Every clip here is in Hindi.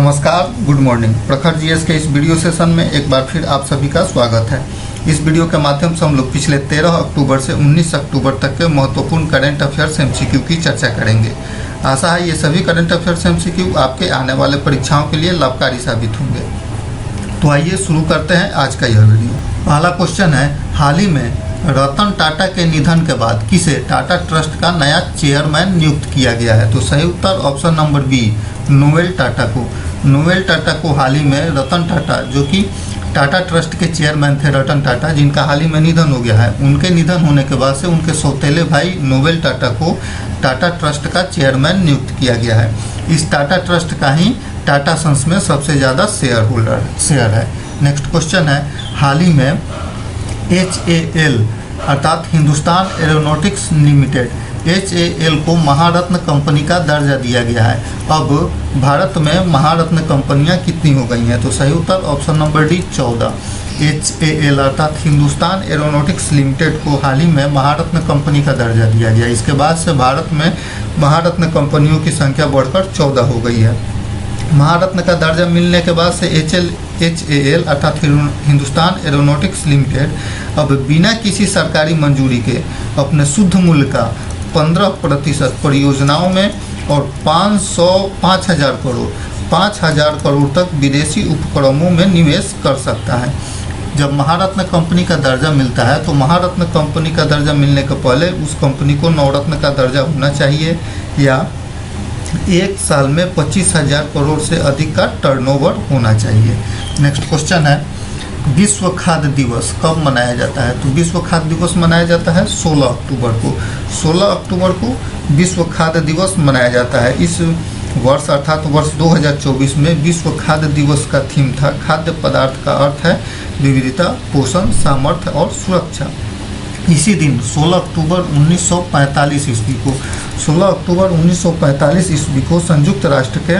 नमस्कार, गुड मॉर्निंग। प्रखर जीएस के इस वीडियो सेशन में एक बार फिर आप सभी का स्वागत है। इस वीडियो के माध्यम से हम लोग पिछले 13 अक्टूबर से 19 अक्टूबर तक के महत्वपूर्ण करंट अफेयर्स एमसीक्यू की चर्चा करेंगे। आशा है ये सभी करंट अफेयर्स एमसीक्यू आपके आने वाले परीक्षाओं के लिए लाभकारी साबित होंगे। तो आइए शुरू करते हैं आज का यह वीडियो। पहला क्वेश्चन है, हाल ही में रतन टाटा के निधन के बाद किसे टाटा ट्रस्ट का नया चेयरमैन नियुक्त किया गया है? तो सही उत्तर option number B, Noel Tata को। नोएल टाटा को हाल ही में रतन टाटा, जो कि टाटा ट्रस्ट के चेयरमैन थे, रतन टाटा, जिनका हाल ही में निधन हो गया है, उनके निधन होने के बाद से उनके सौतेले भाई नोएल टाटा को टाटा ट्रस्ट का चेयरमैन नियुक्त किया गया है। इस टाटा ट्रस्ट का ही टाटा सन्स में सबसे ज़्यादा शेयर है। नेक्स्ट क्वेश्चन है, हाल ही में HAL अर्थात हिंदुस्तान एरोनॉटिक्स लिमिटेड HAL को महारत्न कंपनी का दर्जा दिया गया है। अब भारत में महारत्न कंपनियां कितनी हो गई हैं? तो सही उत्तर ऑप्शन नंबर डी, 14। HAL अर्थात हिंदुस्तान एरोनॉटिक्स लिमिटेड को हाल ही में महारत्न कंपनी का दर्जा दिया गया। इसके बाद से भारत में महारत्न कंपनियों की संख्या बढ़कर 14 हो गई है। महारत्न का दर्जा मिलने के बाद से HAL अर्थात हिंदुस्तान एरोनॉटिक्स लिमिटेड अब बिना किसी सरकारी मंजूरी के अपने शुद्ध मूल्य का 15% परियोजनाओं में और 5,000 करोड़ तक विदेशी उपक्रमों में निवेश कर सकता है। जब महारत्न कंपनी का दर्जा मिलता है तो महारत्न कंपनी का दर्जा मिलने के पहले उस कंपनी को नवरत्न का दर्जा होना चाहिए या एक साल में 25,000 करोड़ से अधिक का टर्नओवर होना चाहिए। नेक्स्ट क्वेश्चन है, विश्व खाद्य दिवस कब मनाया जाता है? तो विश्व खाद्य दिवस मनाया जाता है 16 अक्टूबर को। 16 अक्टूबर को विश्व खाद्य दिवस मनाया जाता है। इस वर्ष अर्थात वर्ष 2024 में विश्व खाद्य दिवस का थीम था, खाद्य पदार्थ का अर्थ है विविधता, पोषण, सामर्थ्य और सुरक्षा। इसी दिन 16 अक्टूबर 1945 ईस्वी को 16 अक्टूबर 1945 ईस्वी को संयुक्त राष्ट्र के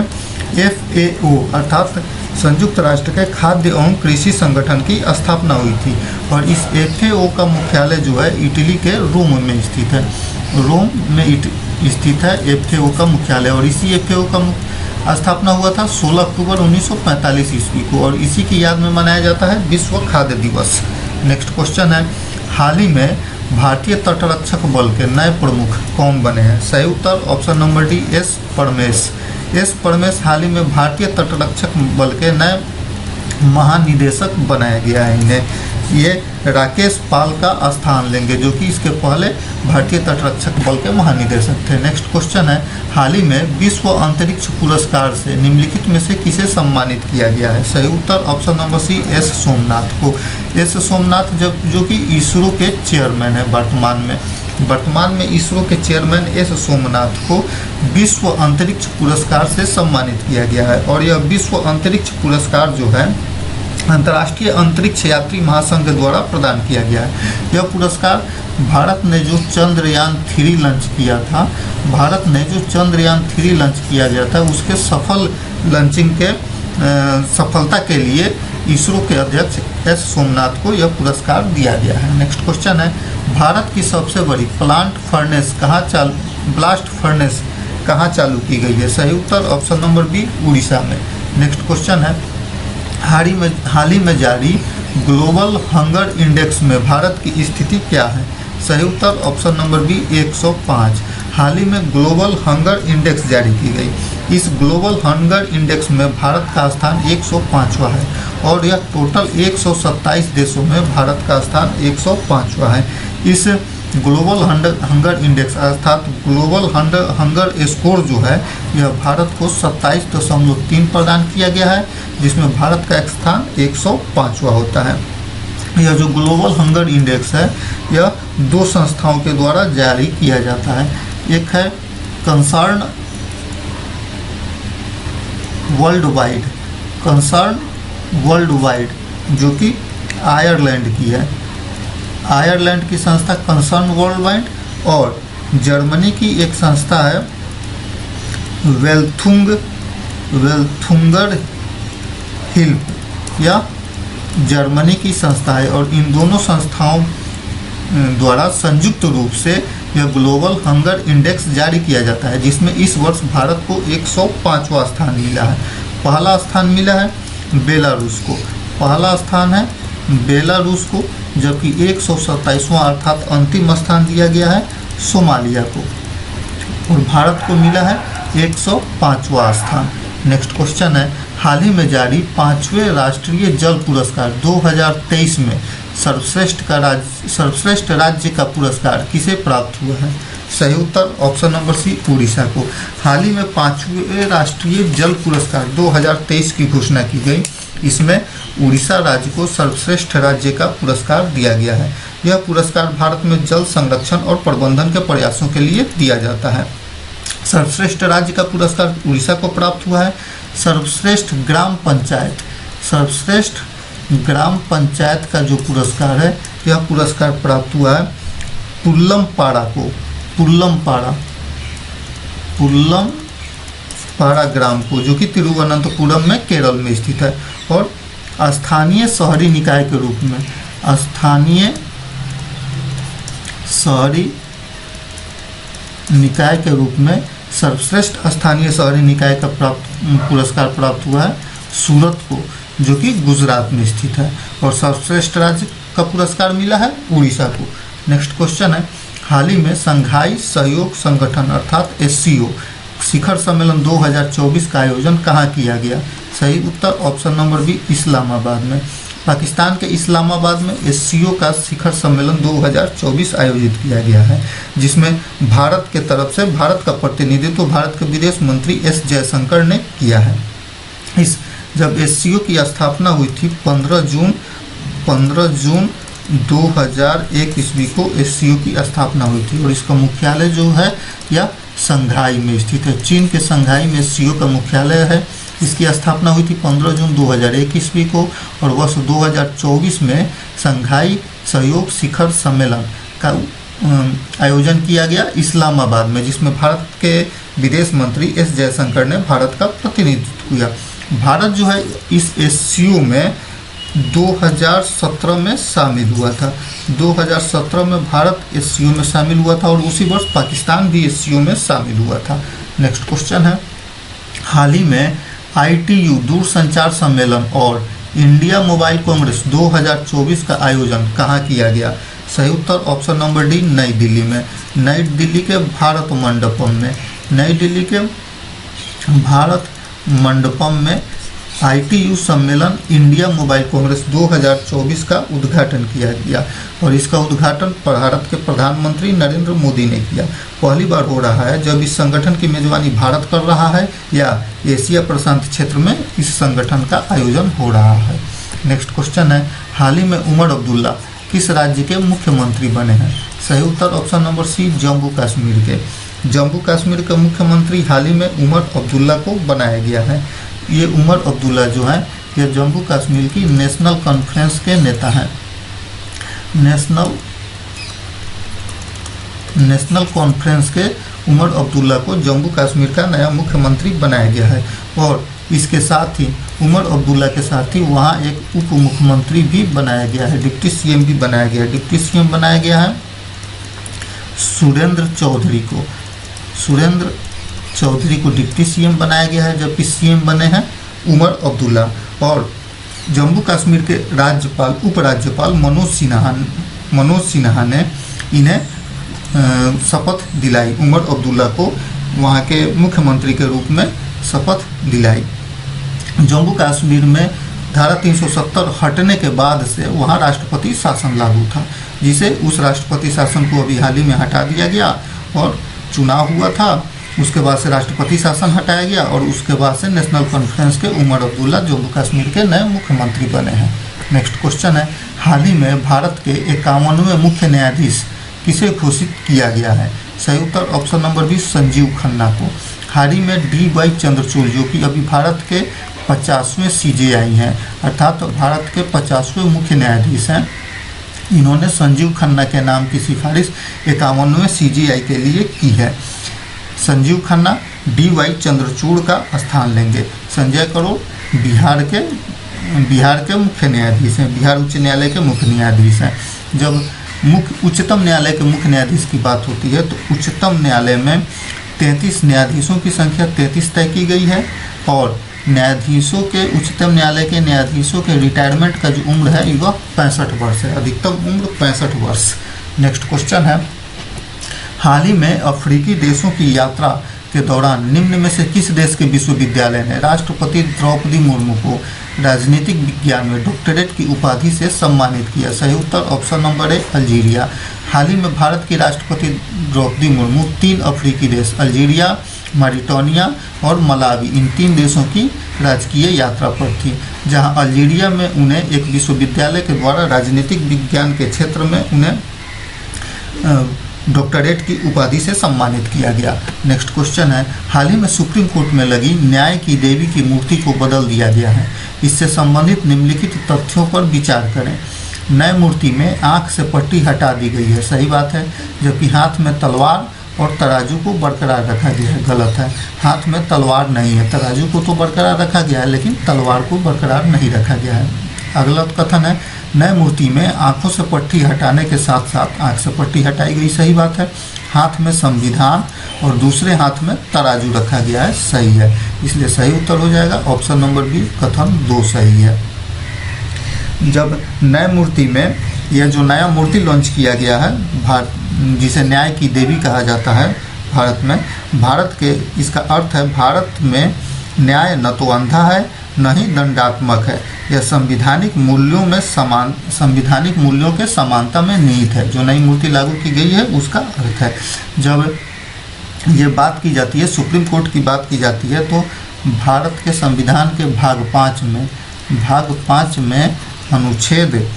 FAO अर्थात संयुक्त राष्ट्र के खाद्य एवं कृषि संगठन की स्थापना हुई थी और इस FAO का मुख्यालय जो है इटली के रोम में स्थित है। रोम में स्थित है FAO का मुख्यालय और इसी FAO का स्थापना हुआ था 16 अक्टूबर 1945 ईस्वी को और इसी की याद में मनाया जाता है विश्व खाद्य दिवस। नेक्स्ट क्वेश्चन है, हाल ही में भारतीय तटरक्षक बल के नए प्रमुख कौन बने हैं? सही उत्तर option number D, S Paramesh हाल ही में भारतीय तटरक्षक बल के नए महानिदेशक बनाया गया है। इन्हें ये राकेश पाल का स्थान लेंगे, जो कि इसके पहले भारतीय तटरक्षक बल के महानिदेशक थे। नेक्स्ट क्वेश्चन है, हाल ही में विश्व अंतरिक्ष पुरस्कार से निम्नलिखित में से किसे सम्मानित किया गया है? सही उत्तर option number C, S Somnath को। एस सोमनाथ जो कि इसरो के चेयरमैन है वर्तमान में इसरो के चेयरमैन एस सोमनाथ को विश्व अंतरिक्ष पुरस्कार से सम्मानित किया गया है और यह विश्व अंतरिक्ष पुरस्कार जो है अंतर्राष्ट्रीय अंतरिक्ष यात्री महासंघ द्वारा प्रदान किया गया है। यह पुरस्कार भारत ने जो चंद्रयान 3 लॉन्च किया गया था उसके सफल लॉन्चिंग के सफलता के लिए इसरो के अध्यक्ष एस सोमनाथ को यह पुरस्कार दिया गया है। नेक्स्ट क्वेश्चन है, भारत की सबसे बड़ी ब्लास्ट फर्नेस कहाँ चालू की गई है? सही उत्तर ऑप्शन नंबर बी, उड़ीसा में। नेक्स्ट क्वेश्चन है, हाल ही में जारी ग्लोबल हंगर इंडेक्स में भारत की स्थिति क्या है? सही उत्तर ऑप्शन नंबर बी, 105। हाल ही में ग्लोबल हंगर इंडेक्स जारी की गई। इस ग्लोबल हंगर इंडेक्स में भारत का स्थान 105वां है और यह टोटल 127 देशों में भारत का स्थान 105वां है। इस ग्लोबल हंगर इंडेक्स अर्थात ग्लोबल हंगर स्कोर जो है यह भारत को 27.3 प्रदान किया गया है, जिसमें भारत का स्थान 105वां होता है। यह जो ग्लोबल हंगर इंडेक्स है यह 2 संस्थाओं के द्वारा जारी किया जाता है। एक है कंसर्न वर्ल्ड वाइड जो कि आयरलैंड की है। आयरलैंड की संस्था कंसर्न वर्ल्ड वाइड और जर्मनी की एक संस्था है वेल्थुंगर हिल्प, या जर्मनी की संस्था है और इन दोनों संस्थाओं द्वारा संयुक्त रूप से यह ग्लोबल हंगर इंडेक्स जारी किया जाता है, जिसमें इस वर्ष भारत को 105वां स्थान मिला है। पहला स्थान मिला है बेलारूस को, पहला स्थान है बेलारूस को, जबकि 127वां अर्थात अंतिम स्थान दिया गया है सोमालिया को, और भारत को मिला है 105वां स्थान। नेक्स्ट क्वेश्चन है, हाल ही में जारी 5वें राष्ट्रीय जल पुरस्कार 2023 में सर्वश्रेष्ठ राज्य का पुरस्कार किसे प्राप्त हुआ है? सही उत्तर ऑप्शन नंबर सी उड़ीसा को। हाल ही में 5वें राष्ट्रीय जल पुरस्कार 2023 की घोषणा की गई। इसमें उड़ीसा राज्य को सर्वश्रेष्ठ राज्य का पुरस्कार दिया गया है। यह पुरस्कार भारत में जल संरक्षण और प्रबंधन के प्रयासों के लिए दिया जाता है। सर्वश्रेष्ठ राज्य का पुरस्कार उड़ीसा को प्राप्त हुआ है। सर्वश्रेष्ठ ग्राम पंचायत का जो पुरस्कार है, यह पुरस्कार प्राप्त हुआ है पुल्लमपाड़ा को, पुल्लमपाड़ा ग्राम को, जो कि तिरुवनंतपुरम में केरल में स्थित है। और स्थानीय शहरी निकाय के रूप में सर्वश्रेष्ठ स्थानीय शहरी निकाय का पुरस्कार प्राप्त हुआ है सूरत को, जो कि गुजरात में स्थित है। और सर्वश्रेष्ठ राज्य का पुरस्कार मिला है उड़ीसा को। नेक्स्ट क्वेश्चन है, हाल ही में शंघाई सहयोग संगठन अर्थात SCO शिखर सम्मेलन 2024 का आयोजन कहाँ किया गया? सही उत्तर ऑप्शन नंबर बी इस्लामाबाद में। पाकिस्तान के इस्लामाबाद में SCO का शिखर सम्मेलन 2024 आयोजित किया गया है, जिसमें भारत के तरफ से भारत का प्रतिनिधित्व भारत के विदेश मंत्री S जयशंकर ने किया है। जब SCO की स्थापना हुई थी 15 जून 2001 ईस्वी को SCO की स्थापना हुई थी, और इसका मुख्यालय जो है यह शंघाई में स्थित है। चीन के शंघाई में SCO का मुख्यालय है। इसकी स्थापना हुई थी 15 जून 2001 ईस्वी को, और वर्ष 2024 में शंघाई सहयोग शिखर सम्मेलन का आयोजन किया गया इस्लामाबाद में, जिसमें भारत के विदेश मंत्री S जयशंकर ने भारत का प्रतिनिधित्व किया। भारत जो है इस SCO में 2017 में शामिल हुआ था। 2017 में भारत SCO में शामिल हुआ था, और उसी वर्ष पाकिस्तान भी SCO में शामिल हुआ था। नेक्स्ट क्वेश्चन है, हाल ही में ITU दूरसंचार सम्मेलन और इंडिया मोबाइल कांग्रेस 2024 का आयोजन कहाँ किया गया? सही उत्तर ऑप्शन नंबर डी नई दिल्ली में। नई दिल्ली के भारत मंडपम में ITU सम्मेलन इंडिया मोबाइल कांग्रेस 2024 का उद्घाटन किया गया, और इसका उद्घाटन भारत के प्रधानमंत्री नरेंद्र मोदी ने किया। पहली बार हो रहा है जब इस संगठन की मेजबानी भारत कर रहा है या एशिया प्रशांत क्षेत्र में इस संगठन का आयोजन हो रहा है। नेक्स्ट क्वेश्चन है, हाल ही में उमर अब्दुल्ला किस राज्य के मुख्यमंत्री बने हैं? सही उत्तर option number C Jammu Kashmir के। जम्मू कश्मीर के मुख्यमंत्री हाल ही में उमर अब्दुल्ला को बनाया गया है। ये उमर अब्दुल्ला जो है ये जम्मू कश्मीर की नेशनल कॉन्फ्रेंस के नेता हैं। नेशनल कॉन्फ्रेंस के उमर अब्दुल्ला को जम्मू कश्मीर का नया मुख्यमंत्री बनाया गया है, और इसके साथ ही उमर अब्दुल्ला के साथ ही वहाँ एक उप मुख्यमंत्री भी बनाया गया है, डिप्टी CM भी बनाया गया है। डिप्टी CM बनाया गया है सुरेंद्र चौधरी को डिप्टी CM बनाया गया है, जबकि CM बने हैं उमर अब्दुल्ला। और जम्मू कश्मीर के उपराज्यपाल मनोज सिन्हा ने इन्हें शपथ दिलाई। उमर अब्दुल्ला को वहाँ के मुख्यमंत्री के रूप में शपथ दिलाई। जम्मू कश्मीर में धारा 370 हटने के बाद से वहाँ राष्ट्रपति शासन लागू था, जिसे उस राष्ट्रपति शासन को अभी हाल ही में हटा दिया गया, और चुनाव हुआ था। उसके बाद से राष्ट्रपति शासन हटाया गया, और उसके बाद से नेशनल कॉन्फ्रेंस के उमर अब्दुल्ला जम्मू कश्मीर के नए मुख्यमंत्री बने हैं। नेक्स्ट क्वेश्चन है, हाल ही में भारत के 51वें मुख्य न्यायाधीश किसे घोषित किया गया है? सही उत्तर option number B Sanjiv Khanna को। हाल ही में DY चंद्रचूड़ जो कि अभी भारत के 50वें CJI हैं, अर्थात भारत के 50वें मुख्य न्यायाधीश हैं, इन्होंने संजीव खन्ना के नाम की सिफारिश 51वें CJI के लिए की है। संजीव खन्ना DY चंद्रचूड़ का स्थान लेंगे। संजय करोल बिहार के मुख्य न्यायाधीश हैं, बिहार उच्च न्यायालय के मुख्य न्यायाधीश हैं। जब उच्चतम न्यायालय के मुख्य न्यायाधीश की बात होती है तो उच्चतम न्यायालय में 33 न्यायाधीशों की संख्या 33 तय की गई है, और न्यायाधीशों के उच्चतम न्यायालय के न्यायाधीशों के रिटायरमेंट का जो उम्र है वह 65 वर्ष है, अधिकतम उम्र 65 वर्ष। नेक्स्ट क्वेश्चन है, हाल ही में अफ्रीकी देशों की यात्रा के दौरान निम्न में से किस देश के विश्वविद्यालय ने राष्ट्रपति द्रौपदी मुर्मू को राजनीतिक विज्ञान में डॉक्टरेट की उपाधि से सम्मानित किया? सही उत्तर ऑप्शन नंबर ए अल्जीरिया। हाल ही में भारत की राष्ट्रपति द्रौपदी मुर्मू 3 अफ्रीकी देश अल्जीरिया, मॉरिटानिया और मलावी, इन 3 देशों की राजकीय यात्रा पर थी, जहां अल्जीरिया में उन्हें एक विश्वविद्यालय के द्वारा राजनीतिक विज्ञान के क्षेत्र में उन्हें डॉक्टरेट की उपाधि से सम्मानित किया गया। नेक्स्ट क्वेश्चन है, हाल ही में सुप्रीम कोर्ट में लगी न्याय की देवी की मूर्ति को बदल दिया गया है, इससे संबंधित निम्नलिखित तथ्यों पर विचार करें। नए मूर्ति में आंख से पट्टी हटा दी गई है, सही बात है, जबकि हाथ में तलवार और तराजू को बरकरार रखा गया है, गलत है। हाथ में तलवार नहीं है, तराजू को तो बरकरार रखा गया है लेकिन तलवार को बरकरार नहीं रखा गया है। अगला कथन है, नए मूर्ति में आंखों से पट्टी हटाने के साथ साथ आंख से पट्टी हटाई गई, सही बात है। हाथ में संविधान और दूसरे हाथ में तराजू रखा गया है, सही है, इसलिए सही उत्तर हो जाएगा ऑप्शन नंबर बी, कथन 2 सही है। जब नए मूर्ति में यह जो नया मूर्ति लॉन्च किया गया है जिसे न्याय की देवी कहा जाता है भारत में, भारत के इसका अर्थ है भारत में न्याय न तो अंधा है न ही दंडात्मक है, यह संवैधानिक मूल्यों के समानता में निहित है। जो नई मूर्ति लागू की गई है उसका अर्थ है। जब ये बात की जाती है, सुप्रीम कोर्ट की बात की जाती है, तो भारत के संविधान के भाग 5 में अनुच्छेद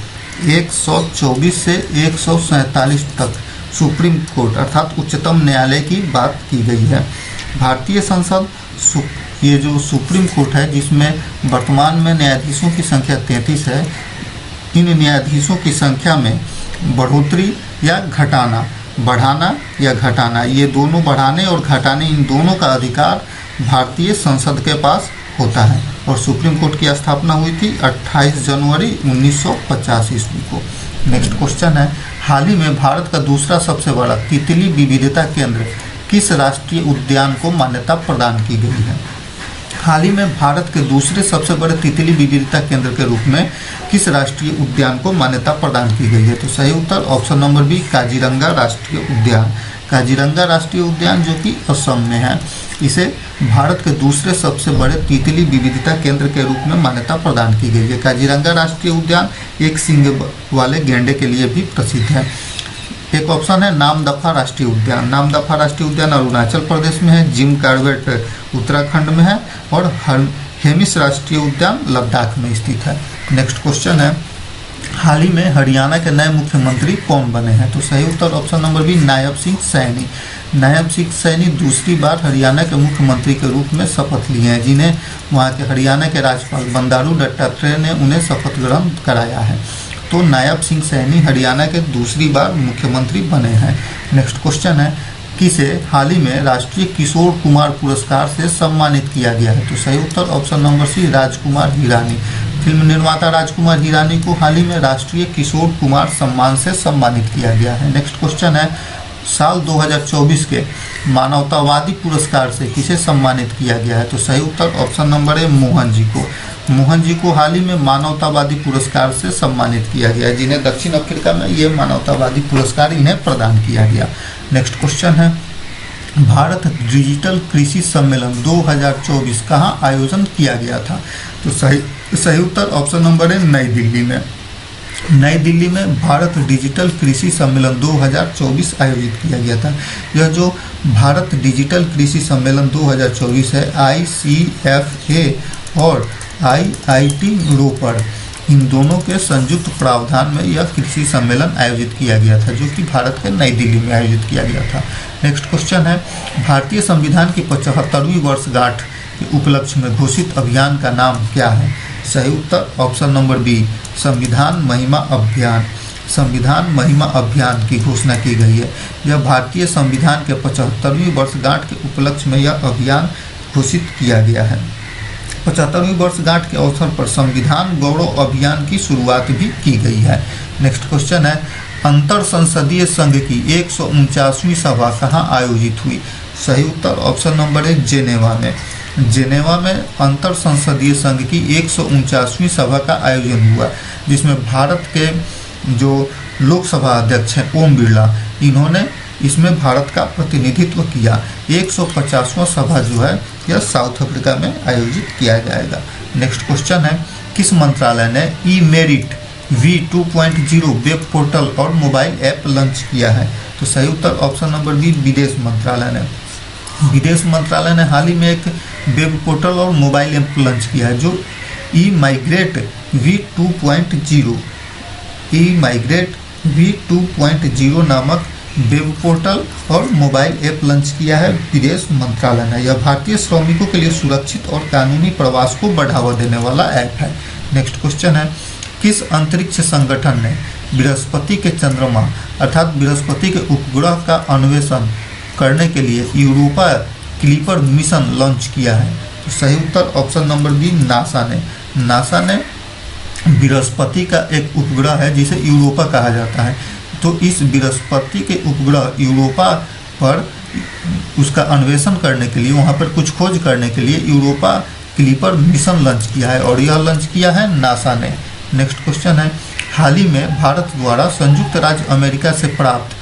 124 से 147 तक सुप्रीम कोर्ट अर्थात उच्चतम न्यायालय की बात की गई है। भारतीय संसद ये जो सुप्रीम कोर्ट है जिसमें वर्तमान में न्यायाधीशों की संख्या 33 है, इन न्यायाधीशों की संख्या में बढ़ोतरी या घटाना, बढ़ाना या घटाना, ये दोनों बढ़ाने और घटाने, इन दोनों का अधिकार भारतीय संसद के पास होता है। और सुप्रीम कोर्ट की स्थापना हुई थी 28 जनवरी 1950 ईस्वी को। नेक्स्ट क्वेश्चन है, हाल ही में भारत का दूसरा सबसे बड़ा तितली विविधता केंद्र किस राष्ट्रीय उद्यान को मान्यता प्रदान की गई है? हाल ही में भारत के दूसरे सबसे बड़े तितली विविधता केंद्र के रूप में किस राष्ट्रीय उद्यान को मान्यता प्रदान की गई है? तो सही उत्तर ऑप्शन नंबर बी, काजीरंगा राष्ट्रीय उद्यान। काजीरंगा राष्ट्रीय उद्यान जो कि असम में है, इसे भारत के दूसरे सबसे बड़े तितली विविधता केंद्र के रूप में मान्यता प्रदान की गई है। काजीरंगा राष्ट्रीय उद्यान एक सींग वाले गैंडे के लिए भी प्रसिद्ध है। एक ऑप्शन है नामदफा राष्ट्रीय उद्यान। नामदफा राष्ट्रीय उद्यान अरुणाचल प्रदेश में है, जिम कॉर्बेट उत्तराखंड में है और हेमिस राष्ट्रीय उद्यान लद्दाख में स्थित है। नेक्स्ट क्वेश्चन है, हाल ही में हरियाणा के नए मुख्यमंत्री कौन बने हैं? तो सही उत्तर option number B, Nayab Singh Saini. Nayab Singh Saini दूसरी बार हरियाणा के मुख्यमंत्री के रूप में शपथ लिए हैं, जिन्हें वहाँ के हरियाणा के राज्यपाल बंडारू दत्तात्रेय ने उन्हें शपथ ग्रहण कराया है। तो नायब सिंह सैनी हरियाणा के दूसरी बार मुख्यमंत्री बने हैं। नेक्स्ट क्वेश्चन है, किसे हाल ही में राष्ट्रीय किशोर कुमार पुरस्कार से सम्मानित किया गया है? तो सही उत्तर ऑप्शन नंबर सी, राजकुमार हिरानी। फिल्म निर्माता राजकुमार हिरानी को हाल ही में राष्ट्रीय किशोर कुमार सम्मान से सम्मानित किया गया है। नेक्स्ट क्वेश्चन है, साल 2024 के मानवतावादी पुरस्कार से किसे सम्मानित किया गया है? तो सही उत्तर option number A, Mohan ji को। मोहन जी को हाल ही में मानवतावादी पुरस्कार से सम्मानित किया गया, जिन्हें दक्षिण अफ्रीका में ये मानवतावादी पुरस्कार इन्हें प्रदान किया गया। नेक्स्ट क्वेश्चन है, भारत डिजिटल कृषि सम्मेलन 2024 कहाँ आयोजन किया गया था? तो सही उत्तर ऑप्शन नंबर है, नई दिल्ली में। नई दिल्ली में भारत डिजिटल कृषि सम्मेलन 2024 आयोजित किया गया था। यह जो भारत डिजिटल कृषि सम्मेलन 2024 है, ICFA और IIT रोपड़, इन दोनों के संयुक्त प्रावधान में यह कृषि सम्मेलन आयोजित किया गया था, जो कि भारत के नई दिल्ली में आयोजित किया गया था। नेक्स्ट क्वेश्चन है, भारतीय संविधान की 75वीं वर्षगांठ के उपलक्ष्य में घोषित अभियान का नाम क्या है? सही उत्तर ऑप्शन नंबर बी, संविधान महिमा अभियान। संविधान महिमा अभियान की घोषणा की गई है। यह भारतीय संविधान के 75वीं वर्षगांठ के उपलक्ष्य में यह अभियान घोषित किया गया है। 75वीं वर्षगांठ के अवसर पर संविधान गौरव अभियान की शुरुआत भी की गई है। नेक्स्ट क्वेश्चन है, अंतर संसदीय संघ की 149वीं सभा कहाँ आयोजित हुई? सही उत्तर ऑप्शन नंबर है, जेनेवा में। जेनेवा में अंतर संसदीय संघ की 149वीं सभा का आयोजन हुआ, जिसमें भारत के जो लोकसभा अध्यक्ष हैं ओम बिरला, इन्होंने इसमें भारत का प्रतिनिधित्व किया। 150वां सभा जो है यह साउथ अफ्रीका में आयोजित किया जाएगा। नेक्स्ट क्वेश्चन है, किस मंत्रालय ने ई मेरिट V2.0 वेब पोर्टल और मोबाइल ऐप लॉन्च किया है? तो सही उत्तर ऑप्शन नंबर बी, विदेश मंत्रालय ने। विदेश मंत्रालय ने हाल ही में एक वेब पोर्टल और मोबाइल ऐप लॉन्च किया है जो ई माइग्रेट V2.0 नामक वेब पोर्टल और मोबाइल ऐप लॉन्च किया है विदेश मंत्रालय ने। यह भारतीय श्रमिकों के लिए सुरक्षित और कानूनी प्रवास को बढ़ावा देने वाला ऐप है। नेक्स्ट क्वेश्चन है, किस अंतरिक्ष संगठन ने बृहस्पति के चंद्रमा अर्थात बृहस्पति के उपग्रह का अन्वेषण करने के लिए यूरोपा क्लिपर मिशन लॉन्च किया है? तो सही उत्तर ऑप्शन नंबर बी, नासा ने। नासा ने बृहस्पति का एक उपग्रह है जिसे यूरोपा कहा जाता है, तो इस बृहस्पति के उपग्रह यूरोपा पर उसका अन्वेषण करने के लिए, वहाँ पर कुछ खोज करने के लिए यूरोपा क्लिपर मिशन लॉन्च किया है और यह लॉन्च किया है नासा ने। नेक्स्ट क्वेश्चन है, हाल ही में भारत द्वारा संयुक्त राज्य अमेरिका से प्राप्त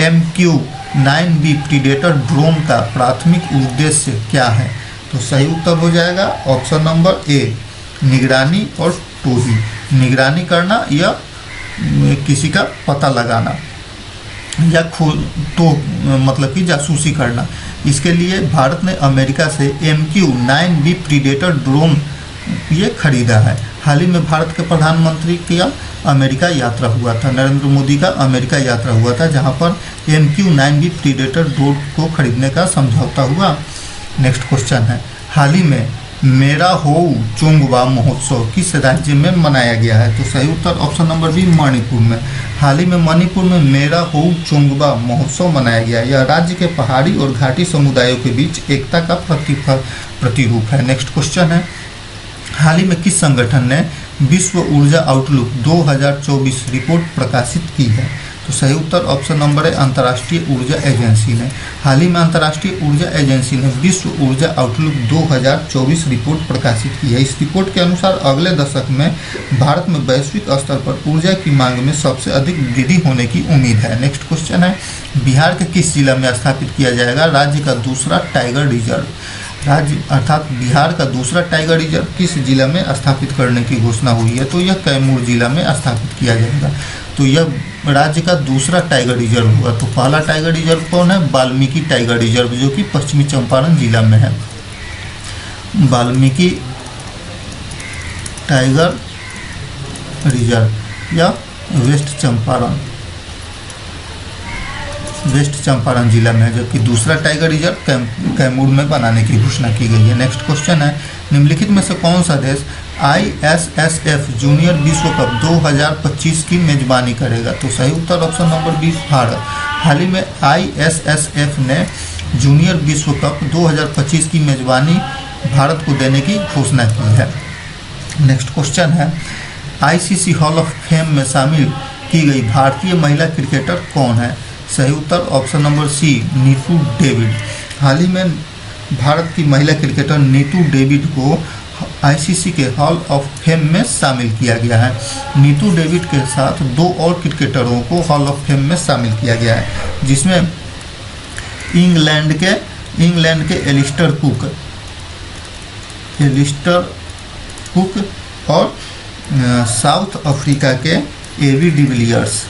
MQ-9B प्रीडेटर ड्रोन का प्राथमिक उद्देश्य क्या है? तो सही उत्तर हो जाएगा ऑप्शन नंबर ए, निगरानी और टोही। निगरानी करना या किसी का पता लगाना या मतलब कि जासूसी करना। इसके लिए भारत ने अमेरिका से MQ-9B प्रीडेटर ड्रोन ये खरीदा है। हाल ही में भारत के प्रधानमंत्री का अमेरिका यात्रा हुआ था, नरेंद्र मोदी का अमेरिका यात्रा हुआ था, जहां पर MQ-9B प्रीडेटर ड्रोन को खरीदने का समझौता हुआ। नेक्स्ट क्वेश्चन है, हाल ही में मेरा होऊ चोंगवा महोत्सव किस राज्य में मनाया गया है? तो सही उत्तर ऑप्शन नंबर बी, मणिपुर में। हाल ही में मणिपुर में मेरा होऊ चोंगवा महोत्सव मनाया गया। यह राज्य के पहाड़ी और घाटी समुदायों के बीच एकता का प्रतिरूप है। नेक्स्ट क्वेश्चन है, हाल ही में किस संगठन ने विश्व ऊर्जा आउटलुक 2024 रिपोर्ट प्रकाशित की है? तो सही उत्तर ऑप्शन नंबर है, अंतर्राष्ट्रीय ऊर्जा एजेंसी ने। हाल ही में अंतर्राष्ट्रीय ऊर्जा एजेंसी ने विश्व ऊर्जा आउटलुक 2024 रिपोर्ट प्रकाशित की है। इस रिपोर्ट के अनुसार अगले दशक में भारत में वैश्विक स्तर पर ऊर्जा की मांग में सबसे अधिक वृद्धि होने की उम्मीद है। नेक्स्ट क्वेश्चन है, बिहार के किस जिला में स्थापित किया जाएगा राज्य का दूसरा टाइगर रिजर्व? राज्य अर्थात बिहार का दूसरा टाइगर रिजर्व किस जिला में स्थापित करने की घोषणा हुई है? तो यह कैमूर जिला में स्थापित किया जाएगा। तो यह राज्य का दूसरा टाइगर रिजर्व हुआ। तो पहला टाइगर रिजर्व कौन है? वाल्मीकि टाइगर रिजर्व, जो कि पश्चिमी चंपारण जिला में है। वाल्मीकि टाइगर रिजर्व या वेस्ट चंपारण जिला में है, जबकि दूसरा टाइगर रिजर्व कैमूर में बनाने की घोषणा की गई है। नेक्स्ट क्वेश्चन है, निम्नलिखित में से कौन सा देश ISSF जूनियर विश्व कप 2025 की मेजबानी करेगा? तो सही उत्तर ऑप्शन नंबर बी, भारत। हाल ही में ISSF ने जूनियर विश्व कप 2025 की मेजबानी भारत को देने की घोषणा की है। नेक्स्ट क्वेश्चन है, ICC हॉल ऑफ फेम में शामिल की गई भारतीय महिला क्रिकेटर कौन है? सही उत्तर option number C, Neetu David. हाल ही में भारत की महिला क्रिकेटर नीतू डेविड को ICC के हॉल ऑफ फेम में शामिल किया गया है। नीतू डेविड के साथ 2 और क्रिकेटरों को हॉल ऑफ फेम में शामिल किया गया है, जिसमें इंग्लैंड के एलिस्टर कुक और साउथ अफ्रीका के एबी डिविलियर्स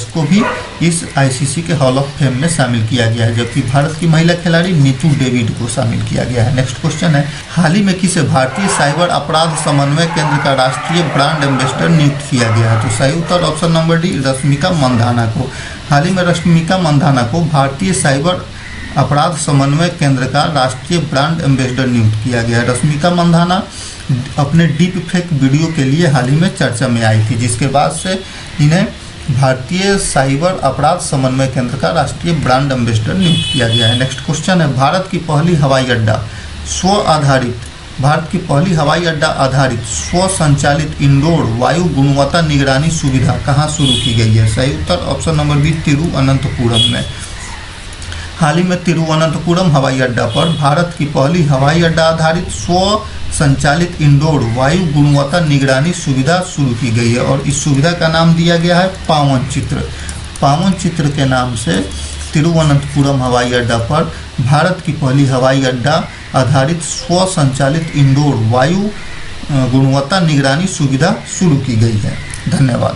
को भी इस ICC के हॉल ऑफ फेम में शामिल किया गया है, जबकि भारत की महिला खिलाड़ी नीतू डेविड को शामिल किया गया है। नेक्स्ट क्वेश्चन है, हाल ही में किसे भारतीय साइबर अपराध समन्वय केंद्र का राष्ट्रीय ब्रांड एम्बेसडर नियुक्त किया गया है? तो सही उत्तर option number D, Rashmika Mandhana को। हाल ही में रश्मिका मंधाना को भारतीय साइबर अपराध समन्वय केंद्र का राष्ट्रीय ब्रांड एम्बेसडर नियुक्त किया गया है। रश्मिका मंधाना अपने डीप फेक वीडियो के लिए हाल ही में चर्चा में आई थी, जिसके बाद से इन्हें भारतीय साइबर अपराध समन्वय केंद्र का राष्ट्रीय ब्रांड एम्बेसडर नियुक्त किया गया है। नेक्स्ट क्वेश्चन है, भारत की पहली हवाई अड्डा आधारित स्व संचालित इंडोर वायु गुणवत्ता निगरानी सुविधा कहाँ शुरू की गई है? सही उत्तर ऑप्शन नंबर बी, तिरुवनंतपुरम में। हाल ही में तिरुवनंतपुरम हवाई अड्डा पर भारत की पहली हवाई अड्डा आधारित स्व संचालित इंडोर वायु गुणवत्ता निगरानी सुविधा शुरू की गई है और इस सुविधा का नाम दिया गया है पावन चित्र। पावन चित्र के नाम से तिरुवनंतपुरम हवाई अड्डा पर भारत की पहली हवाई अड्डा आधारित स्व संचालित इंडोर वायु गुणवत्ता निगरानी सुविधा शुरू की गई है। धन्यवाद।